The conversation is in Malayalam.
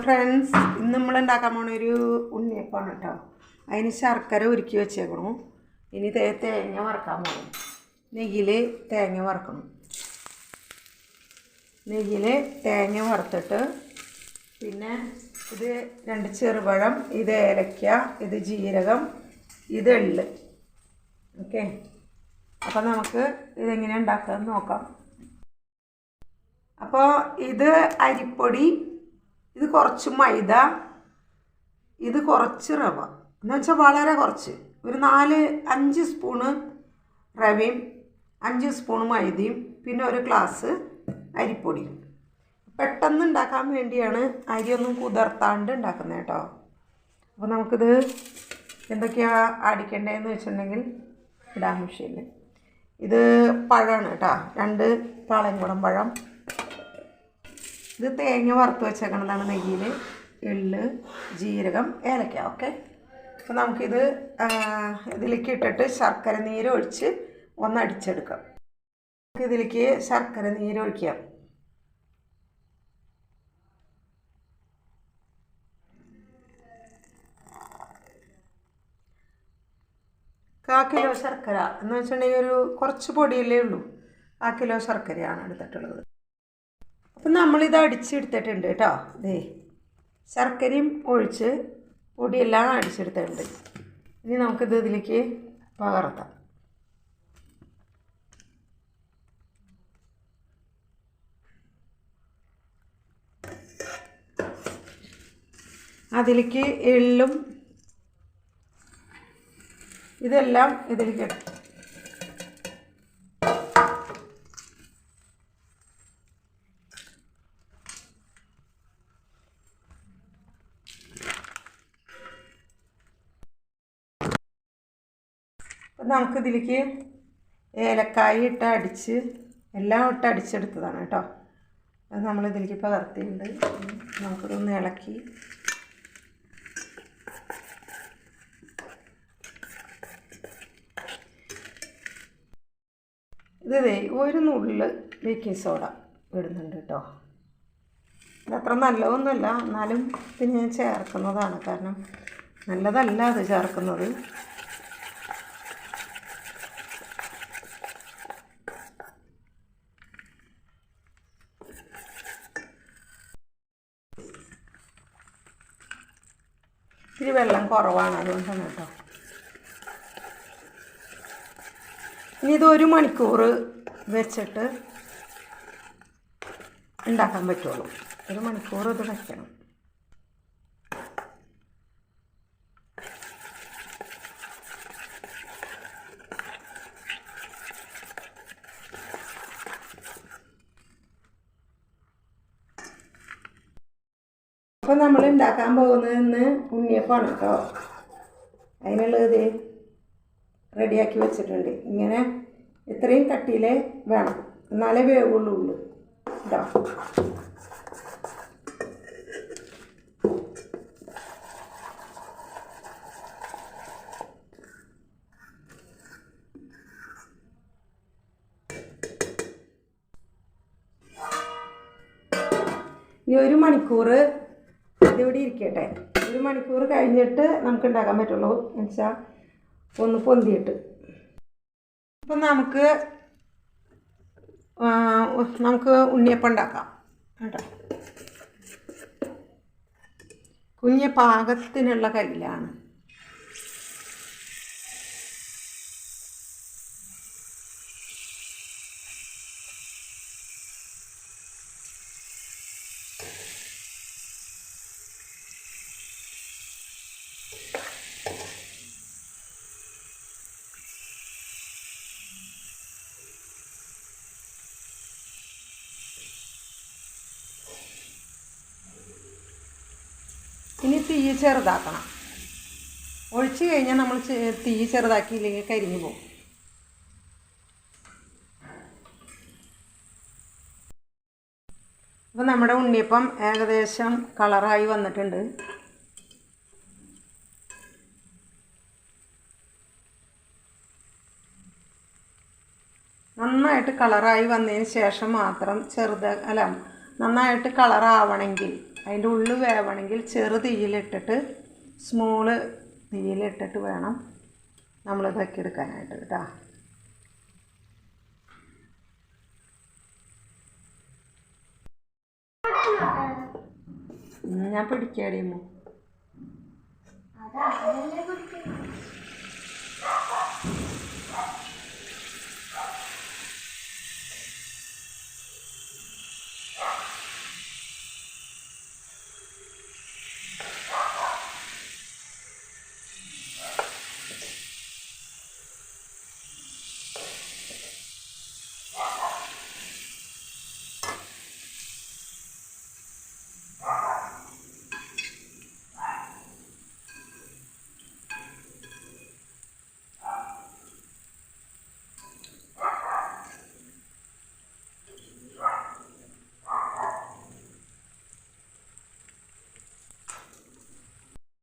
ഫ്രണ്ട്സ്, ഇന്ന് നമ്മൾ ഉണ്ടാക്കാൻ പോണ ഒരു ഉണ്ണിയപ്പമാണ് കേട്ടോ. അതിന് ശർക്കര ഉരുക്കി വെച്ചേക്കണം. ഇനി തേങ്ങ വറുക്കാൻ പോകണം. നെയ്യിൽ തേങ്ങ വറുക്കണം. നെയ്യിൽ തേങ്ങ വറുത്തിട്ട് പിന്നെ ഇത് 2 ചെറുപഴം, ഇത് ഏലക്ക, ഇത് ജീരകം, ഇത് എള്ള്. ഓക്കെ, അപ്പോൾ നമുക്ക് ഇതെങ്ങനെ ഉണ്ടാക്കാമെന്ന് നോക്കാം. അപ്പോൾ ഇത് അരിപ്പൊടി, ഇത് കുറച്ച് മൈദ, ഇത് കുറച്ച് റവ എന്ന് വെച്ചാൽ വളരെ കുറച്ച്, ഒരു 4-5 സ്പൂണ് റവയും 5 സ്പൂൺ മൈദയും പിന്നെ ഒരു ഗ്ലാസ് അരിപ്പൊടിയും. പെട്ടെന്ന് ഉണ്ടാക്കാൻ വേണ്ടിയാണ് അരിയൊന്നും കുതിർത്താണ്ട് ഉണ്ടാക്കുന്നത് കേട്ടോ. അപ്പോൾ നമുക്കിത് എന്തൊക്കെയാണ് അടിക്കേണ്ടതെന്ന് വെച്ചിട്ടുണ്ടെങ്കിൽ ഇടാൻ വിഷയമില്ല. ഇത് പഴമാണ് കേട്ടോ, 2 പാളയംകുടം പഴം. ഇത് തേങ്ങ വറുത്ത് വെച്ചേക്കണതാണ് നെയ്യിൽ, എള്ള്, ജീരകം, ഏലക്ക. ഓക്കെ, അപ്പോൾ നമുക്കിത് ഇതിലേക്ക് ഇട്ടിട്ട് ശർക്കര നീരൊഴിച്ച് ഒന്ന് അടിച്ചെടുക്കാം. ഇതിലേക്ക് ശർക്കര നീരൊഴിക്കാം. കിലോ ശർക്കര എന്ന് വെച്ചിട്ടുണ്ടെങ്കിൽ ഒരു കുറച്ച് പൊടിയല്ലേ ഉള്ളൂ. 1 കിലോ ശർക്കരയാണ് എടുത്തിട്ടുള്ളത്. അപ്പം നമ്മളിത് അടിച്ചെടുത്തിട്ടുണ്ട് കേട്ടോ. ദേ ശർക്കരയും ഒഴിച്ച് പൊടിയെല്ലാം അടിച്ചെടുത്തിട്ടുണ്ട്. ഇനി നമുക്കിത് ഇതിലേക്ക് പകർത്താം. അതിലേക്ക് എള്ളും ഇതെല്ലാം ഇതിലേക്ക് ഇടും. നമുക്കിതിലേക്ക് ഏലക്കായ ഇട്ട് അടിച്ച് എല്ലാം ഇട്ട് അടിച്ചെടുത്തതാണ് കേട്ടോ. അത് നമ്മളിതിലേക്ക് പകർത്തിയിട്ടുണ്ട്. നമുക്കിതൊന്ന് ഇളക്കി ഇതേ ഒരു നുള്ള് ബേക്കിംഗ് സോഡ ഇടുന്നുണ്ട് കേട്ടോ. അതത്ര നല്ലതൊന്നുമല്ല, എന്നാലും പിന്നെ ഞാൻ ചേർക്കുന്നതാണ്, കാരണം നല്ലതല്ല അത് ചേർക്കുന്നത്. ഇത്തിരി വെള്ളം കുറവാണ്, അതുകൊണ്ടാണ് കേട്ടോ. ഇനി ഇത് 1 മണിക്കൂർ വെച്ചിട്ട് ഉണ്ടാക്കാൻ പറ്റുള്ളൂ. 1 മണിക്കൂർ ഇത് വയ്ക്കണം. അപ്പോൾ നമ്മൾ ഉണ്ടാക്കാൻ പോകുന്നതെന്ന് ഉണ്ണിയപ്പമാണ് കേട്ടോ. അതിനുള്ളത് റെഡിയാക്കി വെച്ചിട്ടുണ്ട്. ഇങ്ങനെ ഇത്രയും കട്ടിയിൽ വേണം, എന്നാലേ വേവുള്ളൂ കേട്ടോ. ഇനി 1 മണിക്കൂർ ഇതിവിടെ ഇരിക്കട്ടെ. 1 മണിക്കൂർ കഴിഞ്ഞിട്ട് നമുക്ക് ഉണ്ടാക്കാൻ പറ്റുള്ളൂ, എന്നുവെച്ചാൽ ഒന്ന് പൊന്തിയിട്ട്. അപ്പം നമുക്ക് ഉണ്ണിയപ്പം ഉണ്ടാക്കാം കേട്ടോ. കുഞ്ഞ് പാകത്തിനുള്ള കയ്യിലാണ്. ഇനി തീ ചെറുതാക്കണം. ഒഴിച്ച് കഴിഞ്ഞാൽ നമ്മൾ തീ ചെറുതാക്കിയില്ലെങ്കിൽ കരിഞ്ഞു പോകും. അപ്പോൾ നമ്മുടെ ഉണ്ണിയപ്പം ഏകദേശം കളറായി വന്നിട്ടുണ്ട്. നന്നായിട്ട് കളറായി വന്നതിന് ശേഷം മാത്രം നന്നായിട്ട് കളറാവണമെങ്കിൽ അതിൻ്റെ ഉള്ളിൽ വേവണമെങ്കിൽ ചെറു തീയിലിട്ടിട്ട് സ്മോള് തീയിലിട്ടിട്ട് വേണം നമ്മളിതൊക്കെ എടുക്കാനായിട്ട് കേട്ടോ. ഞാൻ പിടിക്കാടിയുമോ.